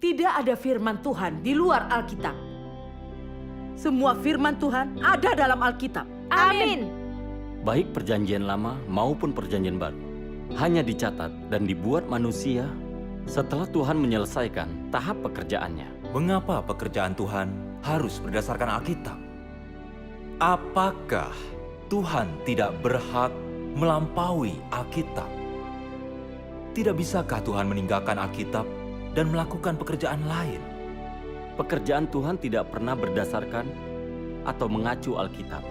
Tidak ada firman Tuhan di luar Alkitab. Semua firman Tuhan ada dalam Alkitab. Amin. Baik perjanjian lama maupun perjanjian baru, hanya dicatat dan dibuat manusia setelah Tuhan menyelesaikan tahap pekerjaannya. Mengapa pekerjaan Tuhan harus berdasarkan Alkitab? Apakah Tuhan tidak berhak melampaui Alkitab? Tidak bisakah Tuhan meninggalkan Alkitab dan melakukan pekerjaan lain? Pekerjaan Tuhan tidak pernah berdasarkan atau mengacu Alkitab.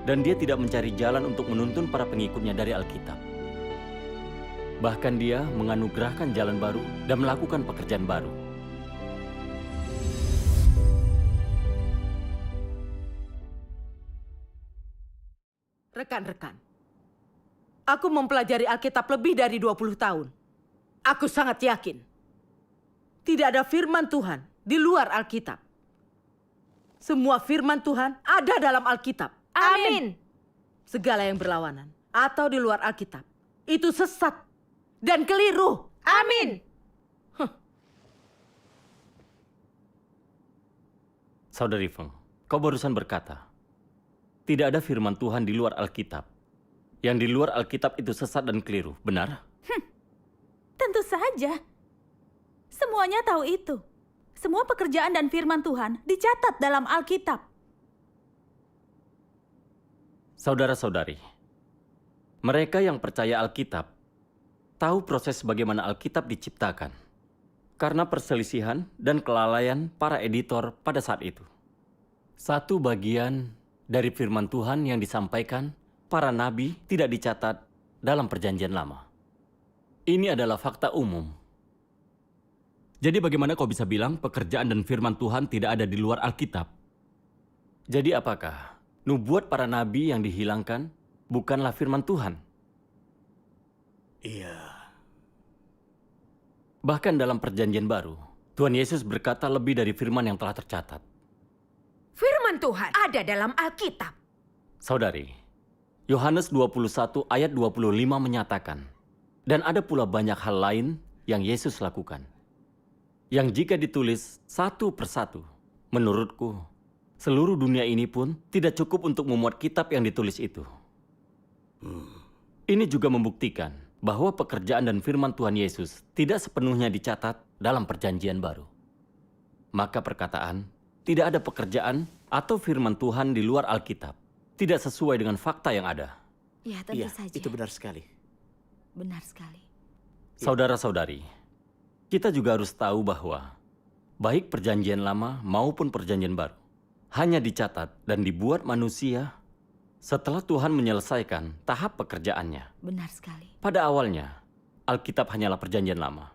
Dan dia tidak mencari jalan untuk menuntun para pengikutnya dari Alkitab. Bahkan dia menganugerahkan jalan baru dan melakukan pekerjaan baru. Rekan-rekan, aku mempelajari Alkitab lebih dari 20 tahun. Aku sangat yakin, tidak ada firman Tuhan di luar Alkitab. Semua firman Tuhan ada dalam Alkitab. Amin. Segala yang berlawanan atau di luar Alkitab, itu sesat dan keliru. Amin. Saudari Feng, kau barusan berkata, tidak ada firman Tuhan di luar Alkitab. Yang di luar Alkitab itu sesat dan keliru, benar? Tentu saja. Semuanya tahu itu. Semua pekerjaan dan firman Tuhan dicatat dalam Alkitab. Saudara-saudari, mereka yang percaya Alkitab tahu proses bagaimana Alkitab diciptakan karena perselisihan dan kelalaian para editor pada saat itu. Satu bagian dari firman Tuhan yang disampaikan para nabi tidak dicatat dalam perjanjian lama. Ini adalah fakta umum. Jadi bagaimana kau bisa bilang pekerjaan dan firman Tuhan tidak ada di luar Alkitab? Jadi apakah nubuat para nabi yang dihilangkan bukanlah firman Tuhan? Iya. Bahkan dalam perjanjian baru, Tuhan Yesus berkata lebih dari firman yang telah tercatat. Firman Tuhan ada dalam Alkitab. Saudari, Yohanes 21 ayat 25 menyatakan, dan ada pula banyak hal lain yang Yesus lakukan, yang jika ditulis satu persatu, menurutku, seluruh dunia ini pun tidak cukup untuk memuat kitab yang ditulis itu. Ini juga membuktikan bahwa pekerjaan dan firman Tuhan Yesus tidak sepenuhnya dicatat dalam perjanjian baru. Maka perkataan, tidak ada pekerjaan atau firman Tuhan di luar Alkitab, tidak sesuai dengan fakta yang ada. Ya, tentu Iya, saja. itu benar sekali. Benar sekali. Saudara-saudari, kita juga harus tahu bahwa baik perjanjian lama maupun perjanjian baru hanya dicatat dan dibuat manusia setelah Tuhan menyelesaikan tahap pekerjaannya. Benar sekali. Pada awalnya, Alkitab hanyalah perjanjian lama.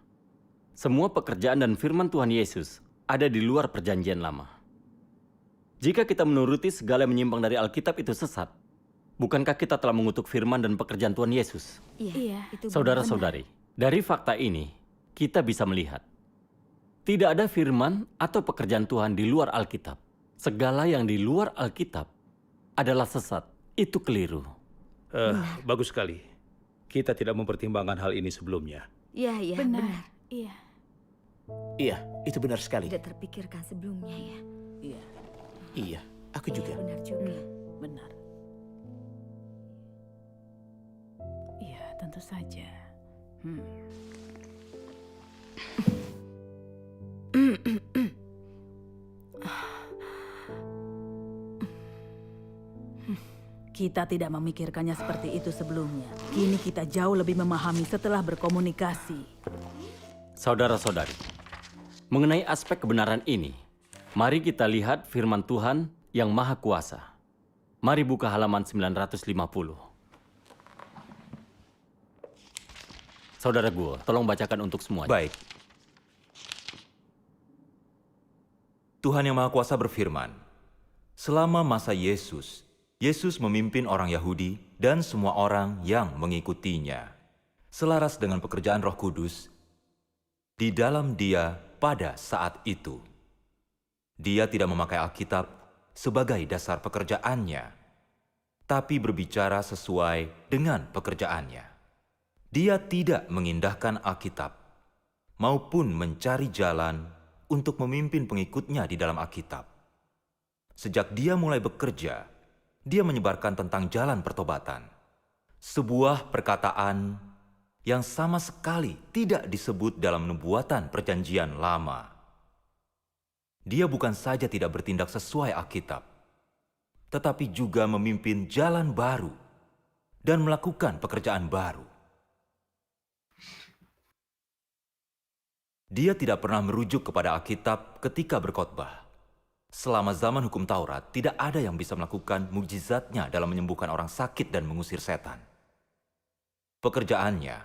Semua pekerjaan dan firman Tuhan Yesus ada di luar perjanjian lama. Jika kita menuruti segala yang menyimpang dari Alkitab itu sesat, bukankah kita telah mengutuk firman dan pekerjaan Tuhan Yesus? Iya, itu benar. Saudara-saudari, dari fakta ini, kita bisa melihat tidak ada firman atau pekerjaan Tuhan di luar Alkitab. Segala yang di luar Alkitab adalah sesat. Itu keliru. Bagus sekali. Kita tidak mempertimbangkan hal ini sebelumnya. Iya, iya, Benar. benar. Iya. Iya, itu benar sekali. Tidak terpikirkan sebelumnya ya. Iya. Iya, aku juga. Benar juga. Benar. Iya, tentu saja. Kita tidak memikirkannya seperti itu sebelumnya. Kini kita jauh lebih memahami setelah berkomunikasi. Saudara-saudari, mengenai aspek kebenaran ini, mari kita lihat firman Tuhan yang Maha Kuasa. Mari buka halaman 950. Saudara Guo, tolong bacakan untuk semuanya. Baik. Tuhan Yang Maha Kuasa berfirman, selama masa Yesus memimpin orang Yahudi dan semua orang yang mengikutinya, selaras dengan pekerjaan Roh Kudus di dalam Dia pada saat itu. Dia tidak memakai Alkitab sebagai dasar pekerjaannya, tapi berbicara sesuai dengan pekerjaannya. Dia tidak mengindahkan Alkitab, maupun mencari jalan untuk memimpin pengikutnya di dalam Alkitab. Sejak dia mulai bekerja, dia menyebarkan tentang jalan pertobatan. Sebuah perkataan yang sama sekali tidak disebut dalam nubuatan Perjanjian Lama. Dia bukan saja tidak bertindak sesuai Alkitab, tetapi juga memimpin jalan baru dan melakukan pekerjaan baru. Dia tidak pernah merujuk kepada Alkitab ketika berkhotbah. Selama zaman hukum Taurat, tidak ada yang bisa melakukan mukjizatnya dalam menyembuhkan orang sakit dan mengusir setan. Pekerjaannya,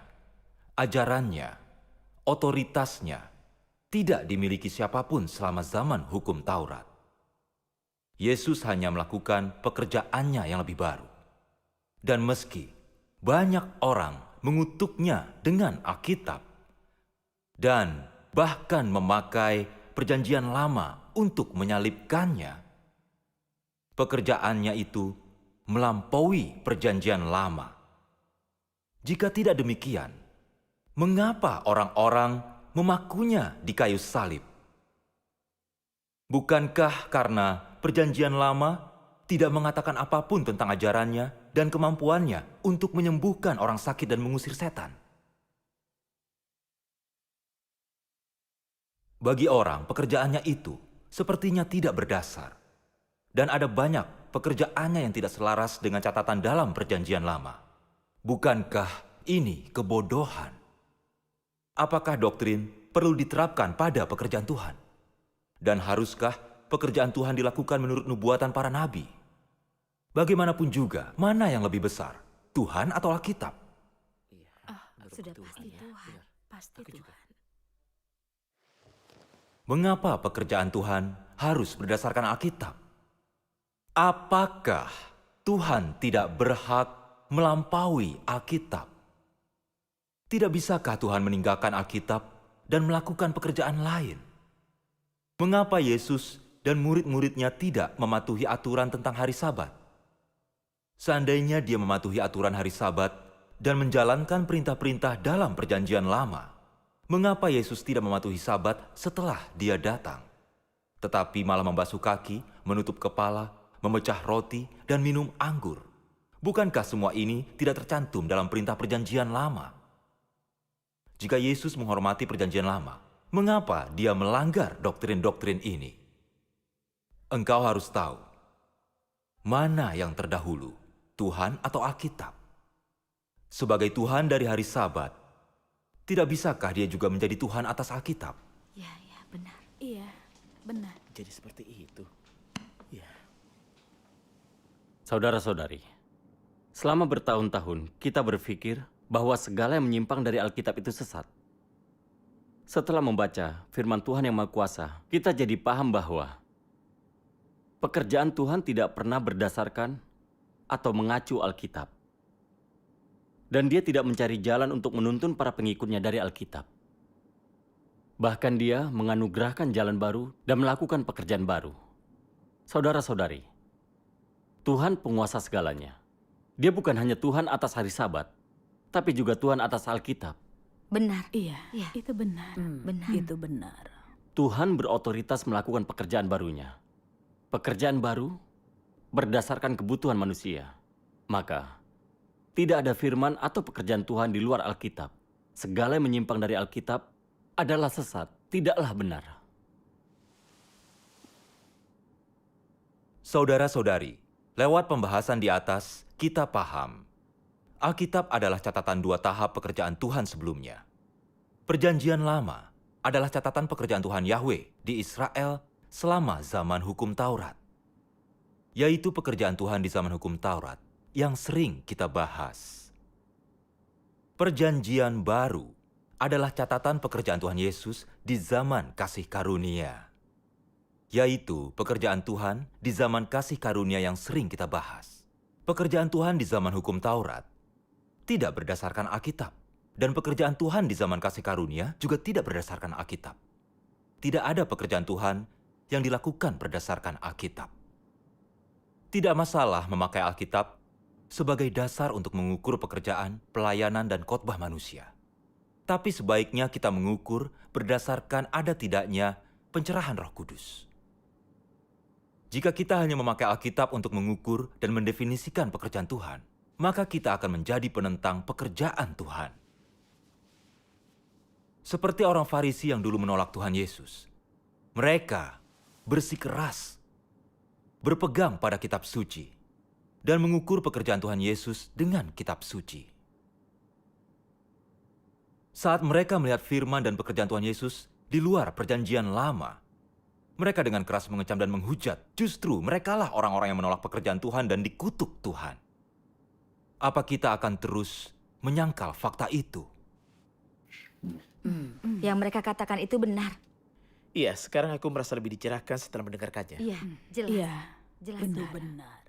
ajarannya, otoritasnya tidak dimiliki siapapun selama zaman hukum Taurat. Yesus hanya melakukan pekerjaannya yang lebih baru. Dan meski banyak orang mengutuknya dengan Alkitab dan bahkan memakai Perjanjian Lama untuk menyalibkannya, pekerjaannya itu melampaui Perjanjian Lama. Jika tidak demikian, mengapa orang-orang memakunya di kayu salib? Bukankah karena Perjanjian Lama tidak mengatakan apapun tentang ajarannya dan kemampuannya untuk menyembuhkan orang sakit dan mengusir setan? Bagi orang, pekerjaannya itu sepertinya tidak berdasar. Dan ada banyak pekerjaannya yang tidak selaras dengan catatan dalam Perjanjian Lama. Bukankah ini kebodohan? Apakah doktrin perlu diterapkan pada pekerjaan Tuhan? Dan haruskah pekerjaan Tuhan dilakukan menurut nubuatan para nabi? Bagaimanapun juga, mana yang lebih besar? Tuhan atau Alkitab? Sudah pasti Tuhan. Pasti Tuhan. Mengapa pekerjaan Tuhan harus berdasarkan Alkitab? Apakah Tuhan tidak berhak melampaui Alkitab? Tidak bisakah Tuhan meninggalkan Alkitab dan melakukan pekerjaan lain? Mengapa Yesus dan murid-muridnya tidak mematuhi aturan tentang hari Sabat? Seandainya dia mematuhi aturan hari Sabat dan menjalankan perintah-perintah dalam Perjanjian Lama, mengapa Yesus tidak mematuhi Sabat setelah dia datang, tetapi malah membasuh kaki, menutup kepala, memecah roti, dan minum anggur? Bukankah semua ini tidak tercantum dalam perintah Perjanjian Lama? Jika Yesus menghormati Perjanjian Lama, mengapa dia melanggar doktrin-doktrin ini? Engkau harus tahu, mana yang terdahulu, Tuhan atau Alkitab? Sebagai Tuhan dari hari Sabat, tidak bisakah dia juga menjadi Tuhan atas Alkitab? Ya, benar. Iya, benar. Jadi seperti itu. Ya. Saudara-saudari, selama bertahun-tahun kita berpikir bahwa segala yang menyimpang dari Alkitab itu sesat. Setelah membaca firman Tuhan yang Maha Kuasa, kita jadi paham bahwa pekerjaan Tuhan tidak pernah berdasarkan atau mengacu Alkitab. Dan dia tidak mencari jalan untuk menuntun para pengikutnya dari Alkitab. Bahkan dia menganugerahkan jalan baru dan melakukan pekerjaan baru. Saudara-saudari, Tuhan penguasa segalanya. Dia bukan hanya Tuhan atas hari Sabat, tapi juga Tuhan atas Alkitab. Benar. Iya, Iya. itu benar. Benar. Itu benar. Tuhan berotoritas melakukan pekerjaan barunya. Pekerjaan baru berdasarkan kebutuhan manusia. Maka, tidak ada firman atau pekerjaan Tuhan di luar Alkitab. Segala yang menyimpang dari Alkitab adalah sesat, tidaklah benar. Saudara-saudari, lewat pembahasan di atas, kita paham. Alkitab adalah catatan 2 tahap pekerjaan Tuhan sebelumnya. Perjanjian Lama adalah catatan pekerjaan Tuhan Yahweh di Israel selama zaman hukum Taurat. Yaitu pekerjaan Tuhan di zaman hukum Taurat yang sering kita bahas. Perjanjian Baru adalah catatan pekerjaan Tuhan Yesus di zaman kasih karunia. Yaitu pekerjaan Tuhan di zaman kasih karunia yang sering kita bahas. Pekerjaan Tuhan di zaman hukum Taurat tidak berdasarkan Alkitab. Dan pekerjaan Tuhan di zaman kasih karunia juga tidak berdasarkan Alkitab. Tidak ada pekerjaan Tuhan yang dilakukan berdasarkan Alkitab. Tidak masalah memakai Alkitab sebagai dasar untuk mengukur pekerjaan, pelayanan, dan khotbah manusia. Tapi sebaiknya kita mengukur berdasarkan ada tidaknya pencerahan Roh Kudus. Jika kita hanya memakai Alkitab untuk mengukur dan mendefinisikan pekerjaan Tuhan, maka kita akan menjadi penentang pekerjaan Tuhan. Seperti orang Farisi yang dulu menolak Tuhan Yesus. Mereka bersikeras, berpegang pada kitab suci, dan mengukur pekerjaan Tuhan Yesus dengan kitab suci. Saat mereka melihat firman dan pekerjaan Tuhan Yesus di luar perjanjian lama, mereka dengan keras mengecam dan menghujat. Justru merekalah orang-orang yang menolak pekerjaan Tuhan dan dikutuk Tuhan. Apa kita akan terus menyangkal fakta itu? Yang mereka katakan itu benar. Iya, sekarang aku merasa lebih dicerahkan setelah mendengarkannya. Iya, jelas. Iya, Jelas. benar-benar.